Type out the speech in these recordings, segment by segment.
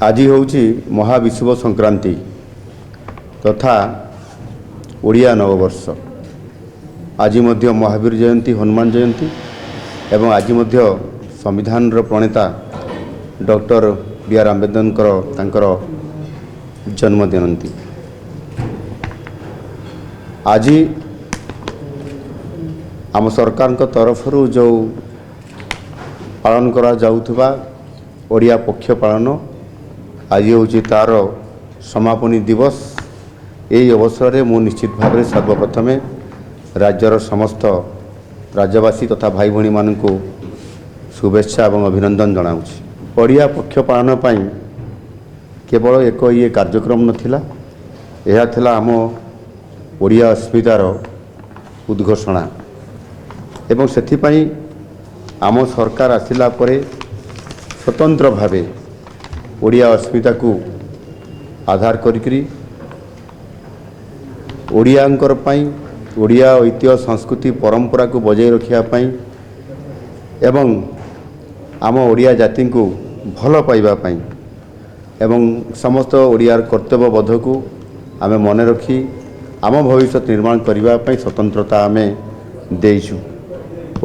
आज हूँ महाविषुव संक्रांति तथा ओडिया नववर्ष। आज महावीर जयंती, हनुमान जयंती एवं आज संविधान प्रणेता डॉक्टर बी.आर. आंबेडकर जन्मदिन। आज आम सरकार तरफ जो पालन करा जाउथबा ओडिया पक्ष पालन आज हूँ तार समापनी दिवस। यही अवसर में निश्चित भाव में सर्वप्रथम राज्यर समस्त राज्यवासी तथा भाई भणी मान को शुभेच्छा और अभिनंदन जनाऊँ। ओडिया पक्ष पालन पाई केवल एक ये कार्यक्रम नथिला, यह थिला आम ओडिया अस्मितार उद्घोषणा एवं सेथिपाई आम सरकार आसिला परे स्वतंत्र भावे ओडिया अस्मिता को आधार करिकरी ओडियांकर पाई ओडिया ऐतिह्य संस्कृति परंपरा को बजाय रखिया पाई एवं आम ओडिया जाति को भल पाइबा पाई एवं समस्त ओडियार कर्तव्यबोध को आमे मन रखी आम भविष्य निर्माण करने पाई स्वतंत्रता आमे देइछु।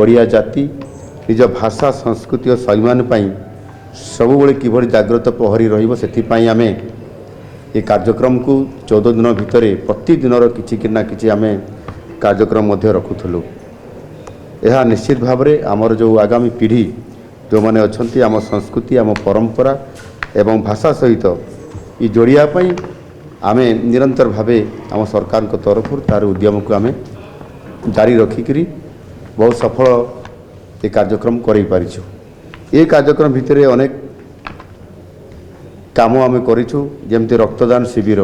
ओडिया जाति निज भाषा संस्कृति और स्वाभिमान पाई सबुबले किभली जाग्रत प्रहरी रहिबो सेथिपाई आमे ये कार्यक्रम को 14 दिन भितर प्रतिदिन किछि ना किछि आमे कार्यक्रम मध्य रखुथलु। यह निश्चित भाव में आमर जो आगामी पीढ़ी जो माने अछंती आम संस्कृति आम परंपरा एवं भाषा सहित ये जोड़िया पाई आमे निरंतर भावे आम सरकार को तरफ तार उद्यम को आमे जारी रखिकरी बहुत सफल ये कार्यक्रम करै पारिछु। ये कार्यक्रम भितर अनेक काम आम करूँ जमती रक्तदान शिविर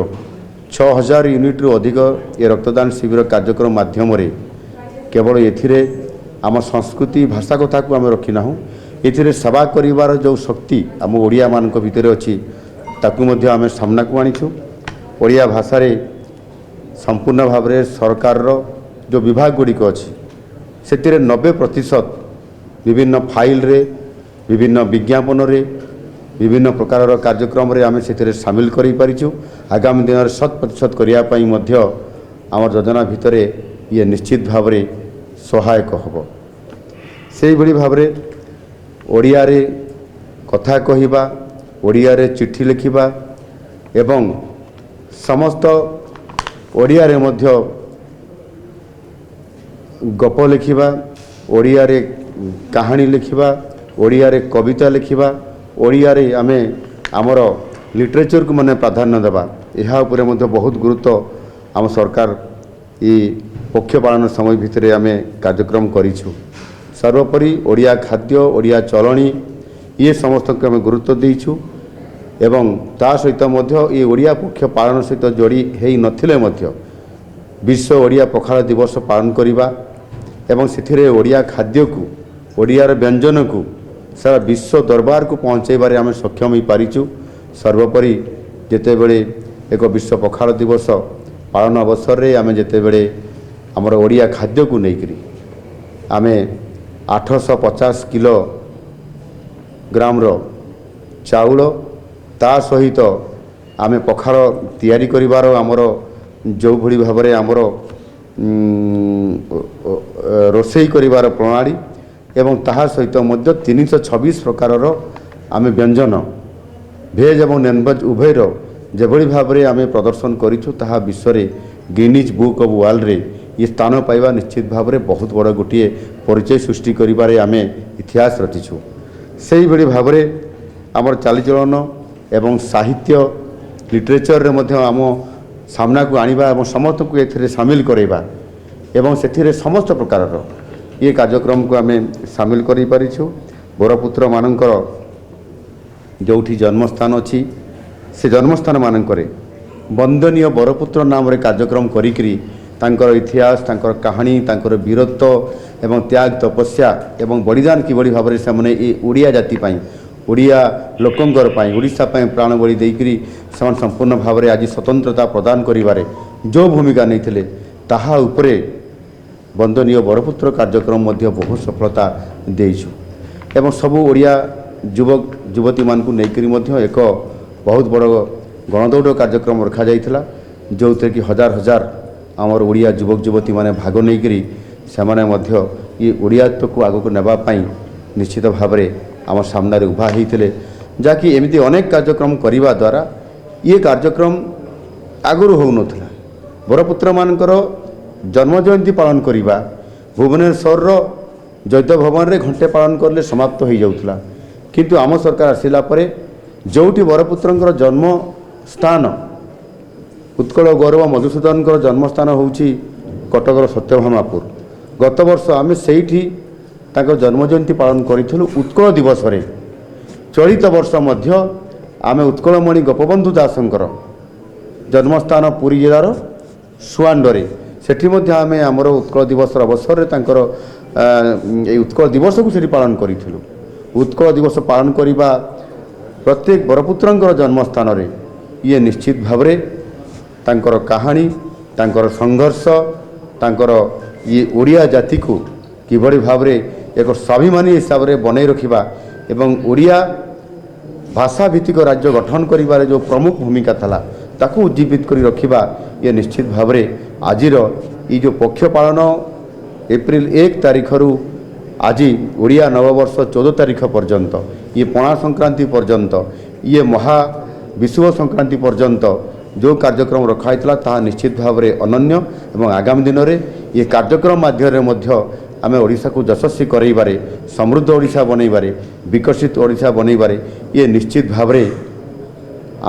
6000 यूनिट रु अधिक ये रक्तदान शिविर कार्यक्रम माध्यम केवल एथिरे आम संस्कृति भाषा कथा को आम रखी ना ये सेवा करिवार जो शक्ति आम ओडिया मान भितर अच्छी ताकू मध्य आम सामना को आनीछू। ओडिया भाषा रे संपूर्ण भाव में सरकार जो विभाग गुड़िक अच्छी से 90% विभिन्न फाइल रे विभिन्न विज्ञापन रे विभिन्न प्रकार कार्यक्रम रे आमे सेतिरे शामिल करि पारिछु। आगामी दिन में 100% करिया पाई मध्य आम योजना भितर ये निश्चित भाव में सहायक हब। से भली भाव में ओडिया रे कथा कहिबा, ओडिया रे चिट्ठी लिखिबा एवं समस्त ओडिया रे मध्य गप लिखिबा, ओडिया रे कहानी लिखिबा, ओडिया रे कविता लिखिबा, ओडिया रे आमे आमर लिटरेचर को माने प्राधान्य देबा यह उपरे मध्य बहुत गुरुत्व आम सरकार ये पक्ष पालन समय भितर आमे कार्यक्रम करिछु। सर्वोपरि ओडिया खाद्य ओडिया चलणी ये समस्त को आमे गुरुत्व देइछु एवं ता सहित मध्य ये ओडिया पक्ष पालन सहित जोड़ी हेई नथिले मध्य विश्व ओडिया पखाल दिवस पालन करिबा एवं सेथिरे ओडिया खाद्य को ओडियार व्यंजन को सारा विश्व दरबार को पहुँचाइबारे आम सक्षम हो पारिछु। सर्वोपरि जेतेबेले एक विश्व पखाल दिवस पालन अवसर रे आम जेतेबेले आमर ओडिया खाद्य को लेकरी आम 850 किलो ग्राम चाउल ता सहित आम पखाल तैयारी करिवार आमर जो भली भाव में आमर रोषेई करिवार प्रणाली एवं ताहा सहित मध्य 326 प्रकार आम व्यंजन भेज एवं नॉनवेज उभयर जेभली भाव में आम प्रदर्शन करिछु ताहा विश्व गिनीज बुक ऑफ वर्ल्ड रे ये स्थान पाइबा निश्चित भाव में बहुत बड़ गोटे परिचय सृष्टि करिबारे आम इतिहास रचिछु। सेही भली भाव में आमर चालीचलन एवं साहित्य लिटरेचर रे मध्य आम सामना को आनिबा एवं समस्त को एथिरे शामिल करैबा एवं सेथिरे समस्त प्रकार ये कार्यक्रम को आम शामिल करि पारिछु। बरपुत्र मानकर जोठी जन्मस्थान अच्छी से जन्मस्थान मानकरे वंदनीय बरपुत्र नाम रे कार्यक्रम करिकरी तांकर इतिहास तांकर कहानी तांकर वीरत्व एवं त्याग तपस्या एवं बलिदान किभली भाव में से ये ओडिया जाति पाई ओडिया लोकंकर पाई ओडिशा पाई प्राण बलि देइकरी समान संपूर्ण भाव में आज स्वतंत्रता प्रदान करिबारे जो भूमिका नहीं ताहा उपरे वंदनीय बरपुत्र कार्यक्रम मध्य बहुत सफलता देइछु एवं सबु ओडिया युवक युवती मान को लेकर एक बहुत बड़ गणदौड़ कार्यक्रम रखा जो थे कि हजार हजार आमर ओडिया युवक युवती माने भाग नहीं करी सेमाने मध्य ये ओडियात्व को आगक नेबापाई निश्चित भाव में आम सामने उभा होते जहाँकि एमती अनेक कार्यक्रम करने द्वारा ये कार्यक्रम आगुरी हो नाला बरपुत्र मानकर जन्म जयंती पालन करवा भुवनेश्वर जैत भवन में घंटे पालन करले समाप्त हो जाऊला किंतु आम सरकार आसिला परे जोटी बरपुत्र जन्म स्थान उत्कल गौरव मधुसूदन जन्मस्थान होउछि कटकर सत्यभामापुर गत वर्ष आम से जन्म जयंती पालन करूँ उत्कल दिवस रे चलित वर्ष मध्य आम उत्कलमणि गोपबंधु दासंकर जन्मस्थान पुरी जिलार सुआंडरे सेठी मध्य आम आमर उत्कल दिवस अवसर में उत्कल दिवस को सेठी पालन करूँ उत्कल दिवस पालन करने प्रत्येक बरपुत्र जन्मस्थान रे ये निश्चित भाव में तांकर कहानी तांकर संघर्ष तांकर ये ओडिया जाति को किभली भाव में एक स्वाभिमानी हिसाब से बनई रखा एवं ओडिया भाषा भित्तिक राज्य गठन करिबारे जो प्रमुख भूमिका था ताकू उज्जीवित कर रखा ये निश्चित भाव में आज ये जो पक्ष पालन एप्रिल 1 तारिख रु आज ओडिया नववर्ष 14 तारिख पर्यंत ये पणा संक्रांति पर्यंत ये महा विषुव संक्रांति पर्यंत जो कार्यक्रम रखाई ताहा निश्चित भाव में अनन्य एवं आगामी दिन में ये कार्यक्रम माध्यम आम ओडिशा को यशस्वी करइबारे समृद्ध ओडिशा बनइबारे विकसित ओडिशा बनइबारे ये निश्चित भाव में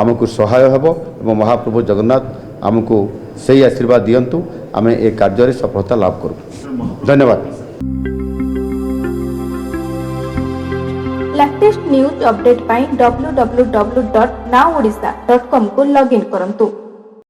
आमको सहाय हेब एवं महाप्रभु जगन्नाथ आमको सही आशीर्वाद दियंतु आम ए कार्य सफलता लाभ करूँ। धन्यवाद। लेटेस्ट न्यूज अपडेट पाई www.nowodisha.com को लॉगिन करंतु।